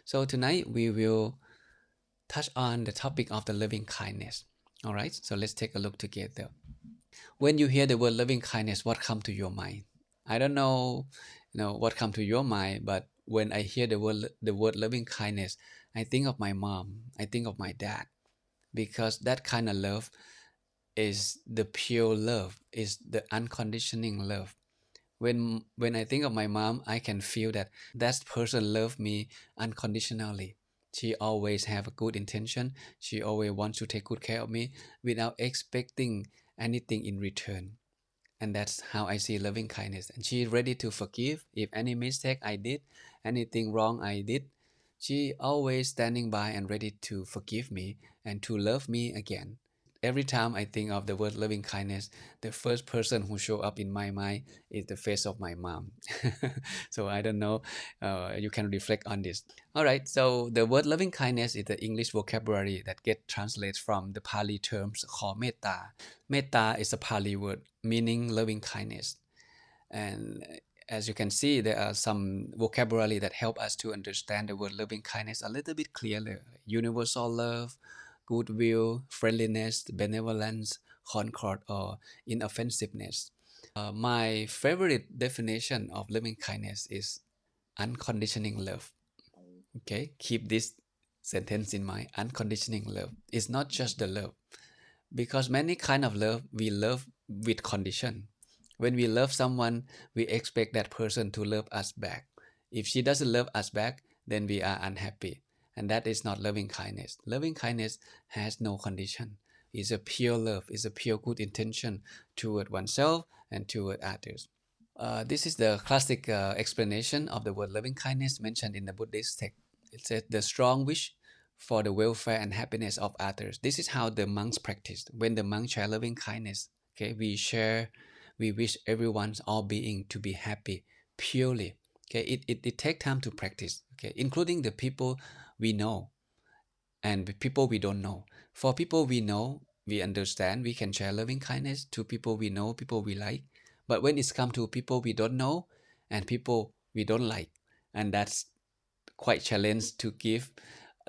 So tonight we will touch on the topic of the loving kindness. All right, so let's take a look together. When you hear the word loving kindness, what comes to your mind? I don't know, what comes to your mind, but when I hear the word loving kindness, I think of my mom. I think of my dad, because that kind of love is the pure love, is the unconditioning love. When I think of my mom, I can feel that person loved me unconditionally. She always have a good intention. She always wants to take good care of me without expecting anything in return. And that's how I see loving kindness. And she is ready to forgive if any mistake I did, anything wrong I did. She always standing by and ready to forgive me and to love me again. Every time I think of the word loving kindness, the first person who show up in my mind is the face of my mom. So I don't know, you can reflect on this. All right, so the word loving kindness is the English vocabulary that gets translated from the Pali terms called metta. Metta is a Pali word meaning loving kindness. And as you can see, there are some vocabulary that help us to understand the word loving kindness a little bit clearer. Universal love, goodwill, friendliness, benevolence, concord, or inoffensiveness. My favorite definition of loving kindness is unconditioning love. Okay, keep this sentence in mind. Unconditioning love is not just the love, because many kind of love we love with condition. When we love someone, we expect that person to love us back. If she doesn't love us back, then we are unhappy, and that is not loving kindness. Loving kindness has no condition. It's a pure love. It's a pure good intention toward oneself and toward others. This is the classic explanation of the word loving kindness mentioned in the Buddhist text. It says the strong wish for the welfare and happiness of others. This is how the monks practiced. When the monks share loving kindness, okay, we wish everyone's all being to be happy purely. Okay, it takes time to practice. Okay, including the people we know and the people we don't know. For people we know, we understand, we can share loving kindness to people we know, people we like. But when it's come to people we don't know and people we don't like, and that's quite challenge to give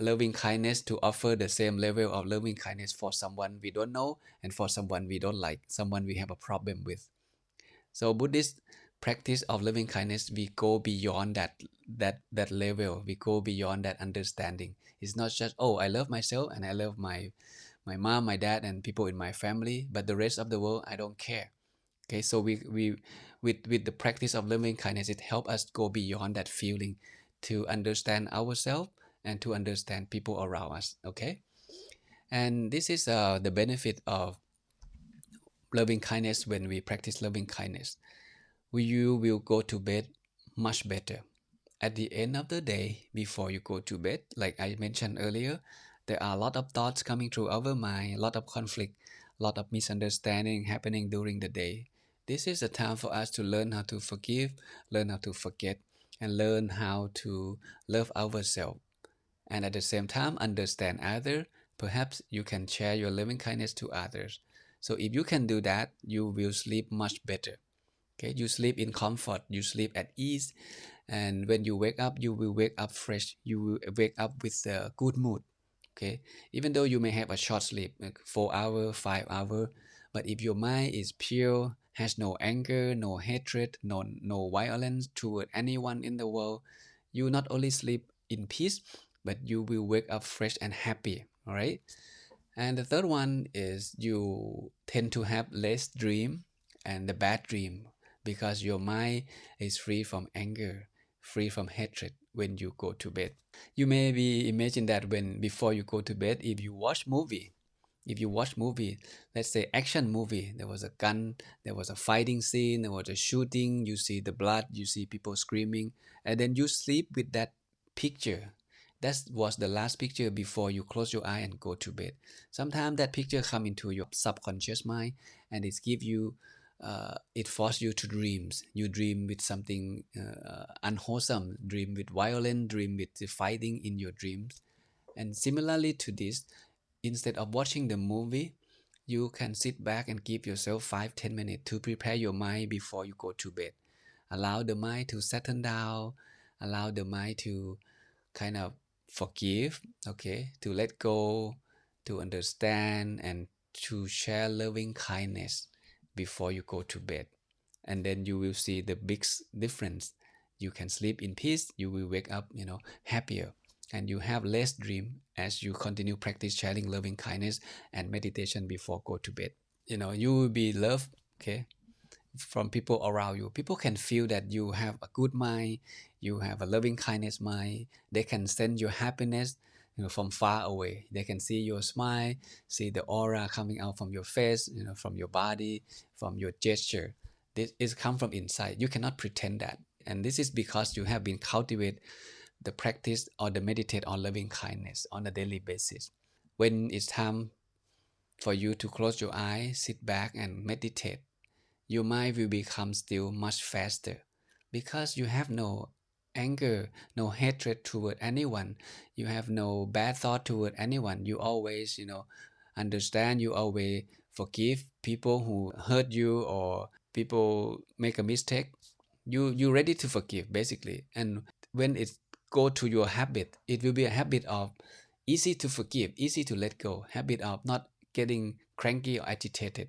loving kindness, to offer the same level of loving kindness for someone we don't know and for someone we don't like, someone we have a problem with. So Buddhist practice of loving kindness, we go beyond that level. We go beyond that understanding. It's not just, oh, I love myself and I love my mom, my dad, and people in my family, but the rest of the world I don't care. Okay, so we with the practice of loving kindness, it helps us go beyond that feeling to understand ourselves and to understand people around us. Okay, and this is the benefit of loving kindness. When we practice loving kindness, you will go to bed much better. At the end of the day, before you go to bed, like I mentioned earlier, there are a lot of thoughts coming through our mind, a lot of conflict, a lot of misunderstanding happening during the day. This is a time for us to learn how to forgive, learn how to forget, and learn how to love ourselves. And at the same time, understand others. Perhaps you can share your loving kindness to others. So if you can do that, you will sleep much better. Okay, you sleep in comfort, you sleep at ease, and when you wake up, you will wake up fresh. You will wake up with a good mood. Okay, even though you may have a short sleep, like 4 hour, 5 hour, but if your mind is pure, has no anger, no hatred, no violence toward anyone in the world, you not only sleep in peace, but you will wake up fresh and happy. All right. And the third one is you tend to have less dream and the bad dream, because your mind is free from anger, free from hatred when you go to bed. You maybe imagine that when before you go to bed, if you watch movie, let's say action movie, there was a gun, there was a fighting scene, there was a shooting, you see the blood, you see people screaming, and then you sleep with that picture. That was the last picture before you close your eye and go to bed. Sometimes that picture come into your subconscious mind, and it give you, it force you to dreams. You dream with something unwholesome, dream with violence, dream with the fighting in your dreams. And similarly to this, instead of watching the movie, you can sit back and give yourself 5-10 minutes to prepare your mind before you go to bed. allow the mind to settle down, allow the mind to kind of forgive, okay, to let go, to understand, and to share loving kindness before you go to bed. And then you will see the big difference. You can sleep in peace, you will wake up, happier, and you have less dream as you continue practice sharing loving kindness and meditation before go to bed. You will be loved, okay, from people around you. People can feel that you have a good mind, you have a loving kindness mind. They can sense your happiness, from far away. They can see your smile, see the aura coming out from your face, from your body, from your gesture. This is come from inside. You cannot pretend that. And this is because you have been cultivate the practice or the meditate on loving kindness on a daily basis. When it's time for you to close your eyes, sit back and meditate, your mind will become still much faster because you have no anger, no hatred toward anyone. You have no bad thought toward anyone. You always, understand, you always forgive people who hurt you or people make a mistake. You're ready to forgive basically. And when it go to your habit, it will be a habit of easy to forgive, easy to let go, habit of not getting cranky or agitated.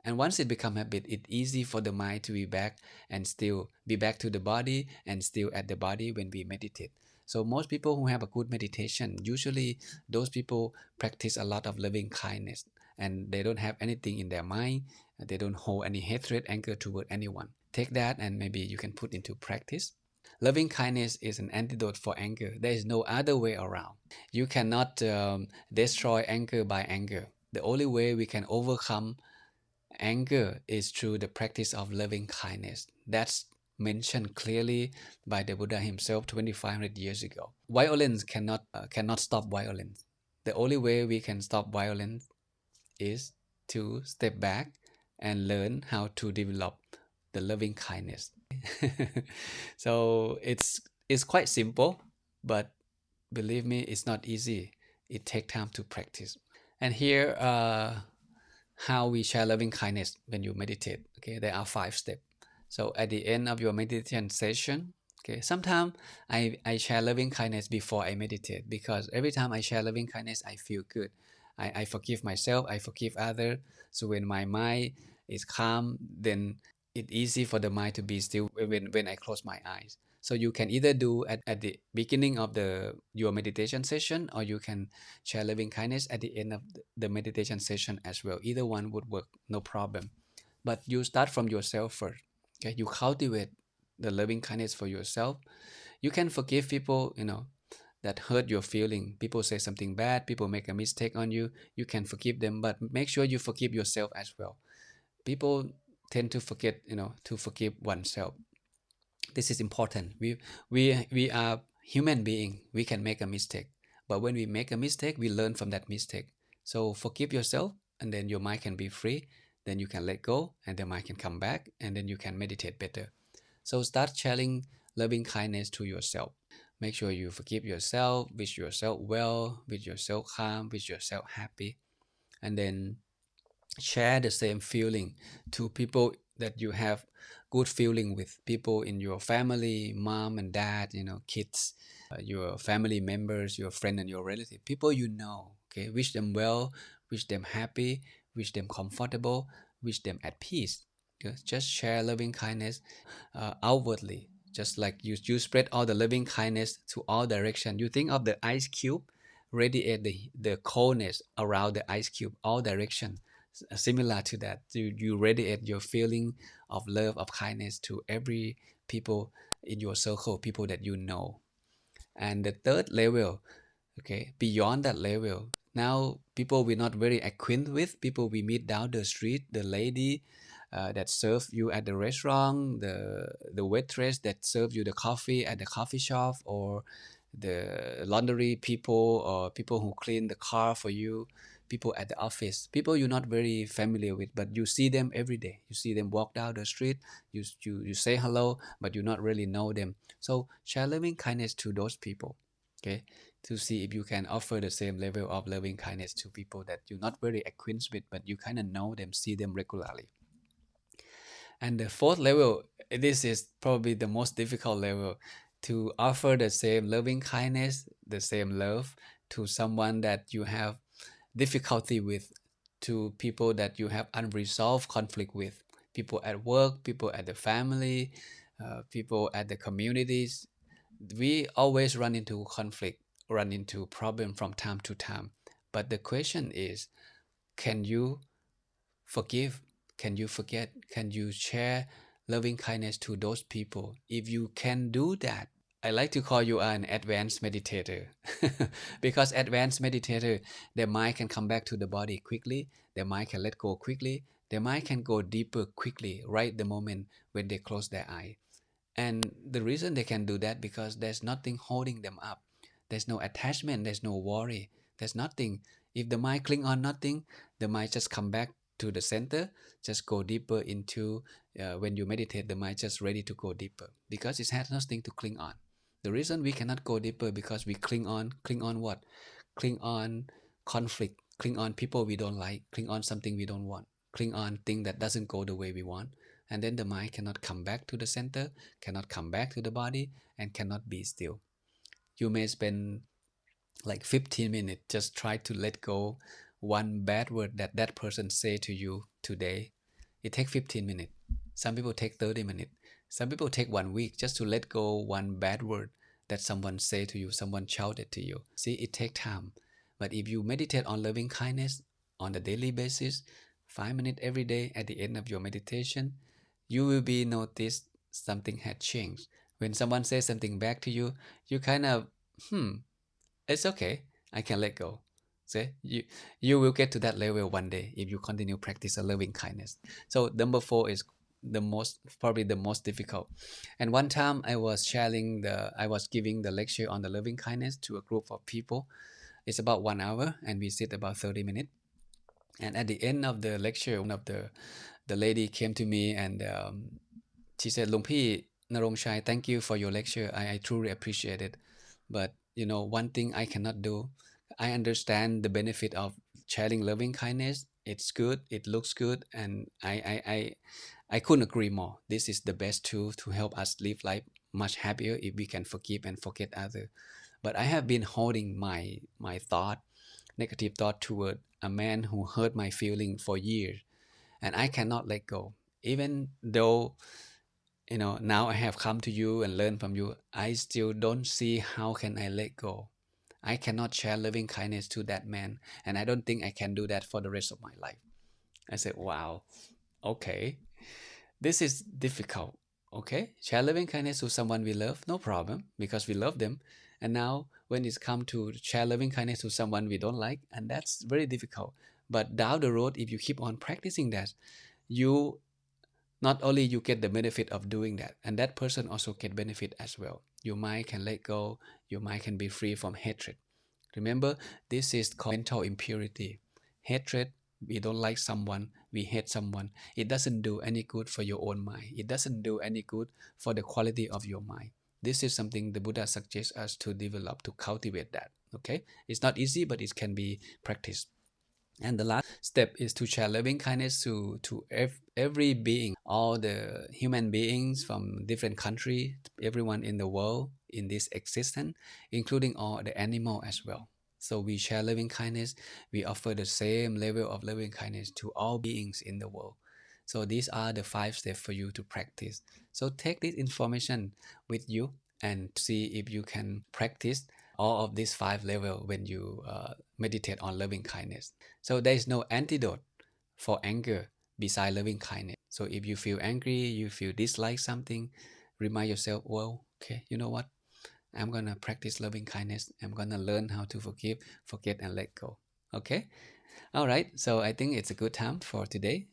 And once it become habit, it's easy for the mind to be back and still be back to the body and still at the body when we meditate. So most people who have a good meditation, usually those people practice a lot of loving kindness and they don't have anything in their mind. They don't hold any hatred, anger toward anyone. Take that and maybe you can put into practice. Loving kindness is an antidote for anger. There is no other way around. You cannot destroy anger by anger. The only way we can overcome anger is through the practice of loving kindness. That's mentioned clearly by the Buddha himself 2500 years ago. Violence cannot stop violence. The only way we can stop violence is to step back and learn how to develop the loving kindness. So it's quite simple, but believe me, it's not easy. It takes time to practice. And here, how we share loving kindness when you meditate. Okay, there are 5 steps. So at the end of your meditation session, okay, sometimes I share loving kindness before I meditate because every time I share loving kindness, I feel good. I forgive myself, I forgive others. So when my mind is calm, then it's easy for the mind to be still when I close my eyes. So you can either do at the beginning of your meditation session, or you can share loving kindness at the end of the meditation session as well. Either one would work, no problem. But you start from yourself first. Okay, you cultivate the loving kindness for yourself. You can forgive people, that hurt your feeling. People say something bad, people make a mistake on you. You can forgive them, but make sure you forgive yourself as well. People tend to forget, to forgive oneself. This is important. We are human being. We can make a mistake, but when we make a mistake, we learn from that mistake. So forgive yourself, and then your mind can be free. Then you can let go, and the mind can come back, and then you can meditate better. So start sharing loving kindness to yourself. Make sure you forgive yourself, wish yourself well, wish yourself calm, wish yourself happy, and then share the same feeling to people that you have good feeling with, people in your family, mom and dad, kids, your family members, your friend and your relative, people okay, wish them well, wish them happy, wish them comfortable, wish them at peace. Okay? Just share loving kindness outwardly, just like you spread all the loving kindness to all direction. You think of the ice cube, radiate the coldness around the ice cube all direction. Similar to that, you radiate your feeling of love, of kindness to every people in your circle, people that you know. And the third level, okay, beyond that level, now people we're not very acquainted with, people we meet down the street, the lady that serve you at the restaurant, the waitress that serve you the coffee at the coffee shop, or the laundry people, or people who clean the car for you, people at the office, people you're not very familiar with, but you see them every day. You see them walk down the street, you say hello, but you not really know them. So share loving kindness to those people, okay, to see if you can offer the same level of loving kindness to people that you're not very acquainted with, but you kind of know them, see them regularly. And the fourth level this is probably the most difficult level, to offer the same loving kindness, the same love to someone that you have difficulty with, to people that you have unresolved conflict with, people at work, people at the family, people at the communities. We always run into conflict, run into problem from time to time. But the question is, can you forgive? Can you forget? Can you share loving kindness to those people? If you can do that, I like to call you an advanced meditator. Because advanced meditator, their mind can come back to the body quickly, their mind can let go quickly, their mind can go deeper quickly, right the moment when they close their eye. And the reason they can do that, because there's nothing holding them up. There's no attachment, there's no worry, there's nothing. If the mind cling on nothing, the mind just come back to the center, just go deeper into, when you meditate, the mind just ready to go deeper because it has nothing to cling on. The reason we cannot go deeper because we cling on what? Cling on conflict, cling on people we don't like, cling on something we don't want, cling on thing that doesn't go the way we want. And then the mind cannot come back to the center, cannot come back to the body, and cannot be still. You may spend like 15 minutes just try to let go one bad word that that person say to you today. It takes 15 minutes. Some people take 30 minutes. Some people take 1 week just to let go one bad word that someone say to you, someone shouted to you. See, it takes time. But if you meditate on loving kindness on a daily basis, 5 minutes every day, at the end of your meditation, you will be noticed something had changed. When someone says something back to you, you kind of, it's okay. I can let go. See, you will get to that level one day if you continue practice a loving kindness. So number 4 is probably the most difficult. And one time I was giving the lecture on the loving kindness to a group of people. It's about 1 hour, and we sit about 30 minutes. And at the end of the lecture, one of the lady came to me, and she said, "Luang Pi Narongchai, thank you for your lecture. I truly appreciate it. But one thing I cannot do. I understand the benefit of sharing loving kindness. It's good. It looks good, and I couldn't agree more. This is the best tool to help us live life much happier if we can forgive and forget others. But I have been holding my negative thought toward a man who hurt my feeling for years, and I cannot let go. Even though now I have come to you and learned from you, I still don't see how can I let go. I cannot share loving kindness to that man, and I don't think I can do that for the rest of my life." I said, wow, okay, this is difficult. Okay, share loving kindness to someone we love, no problem, because we love them. And now when it's come to share loving kindness to someone we don't like, and that's very difficult. But down the road, if you keep on practicing that, you not only you get the benefit of doing that, and that person also get benefit as well. Your mind can let go, your mind can be free from hatred. Remember, this is called mental impurity. Hatred, we don't like someone, we hate someone. It doesn't do any good for your own mind. It doesn't do any good for the quality of your mind. This is something the Buddha suggests us to develop, to cultivate that. Okay? It's not easy, but it can be practiced. And the last step is to share loving kindness to every being, all the human beings from different countries, everyone in the world, in this existence, including all the animal as well. So we share loving kindness. We offer the same level of loving kindness to all beings in the world. So these are the 5 steps for you to practice. So take this information with you and see if you can practice all of these 5 levels when you meditate on loving kindness. So there is no antidote for anger beside loving kindness. So if you feel angry, you feel dislike something, remind yourself, well, okay, you know what? I'm going to practice loving kindness. I'm going to learn how to forgive, forget, and let go. Okay? All right. So I think it's a good time for today.